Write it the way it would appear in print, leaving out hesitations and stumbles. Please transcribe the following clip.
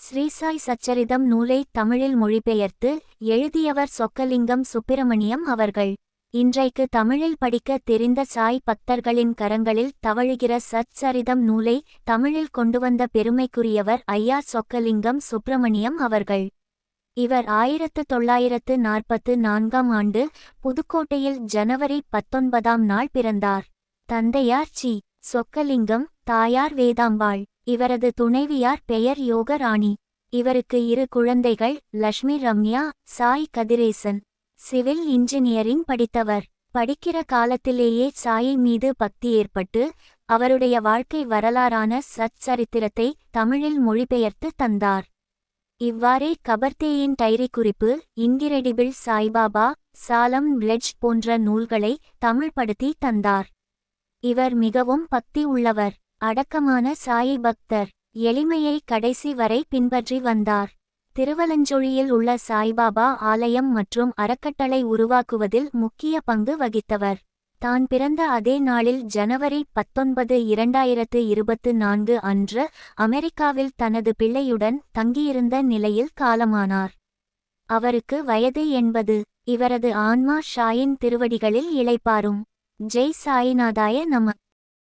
ஸ்ரீசாய் சச்சரிதம் நூலை தமிழில் மொழிபெயர்த்து எழுதியவர் சொக்கலிங்கம் சுப்பிரமணியம் அவர்கள். இன்றைக்கு தமிழில் படிக்க தெரிந்த சாய் பக்தர்களின் கரங்களில் தவழுகிற சச்சரிதம் நூலை தமிழில் கொண்டுவந்த பெருமைக்குரியவர் ஐயா சொக்கலிங்கம் சுப்பிரமணியம் அவர்கள். இவர் 1944 ஆண்டு புதுக்கோட்டையில் ஜனவரி 19 நாள் பிறந்தார். தந்தையார் சி. சொக்கலிங்கம், தாயார் வேதாம்பாள். இவரது துணைவியார் பெயர் யோகராணி. இவருக்கு 2 குழந்தைகள், லட்சுமி ரம்யா, சாய் கதிரேசன். சிவில் இன்ஜினியரிங் படித்தவர். படிக்கிற காலத்திலேயே சாயை மீது பக்தி ஏற்பட்டு அவருடைய வாழ்க்கை வரலாறான சச்சரித்திரத்தை தமிழில் மொழிபெயர்த்து தந்தார். இவ்வாறே கபர்தேயின் டைரி குறிப்பு, இன்கிரெடிபிள் சாய்பாபா, சாலம் பிளெட்ஜ் போன்ற நூல்களை தமிழ்படுத்தி தந்தார். இவர் மிகவும் பக்தி உள்ளவர், அடக்கமான சாயி பக்தர். எளிமையை கடைசி வரை பின்பற்றி வந்தார். திருவலஞ்சொழியில் உள்ள சாய்பாபா ஆலயம் மற்றும் அறக்கட்டளை உருவாக்குவதில் முக்கிய பங்கு வகித்தவர். தான் பிறந்த அதே நாளில் ஜனவரி 19, 2024 அன்று அமெரிக்காவில் தனது பிள்ளையுடன் தங்கியிருந்த நிலையில் காலமானார். அவருக்கு வயது 80. இவரது ஆன்மா ஷாயின் திருவடிகளில் இளைப்பாரும். ஜெய் சாயிநாதாய நம.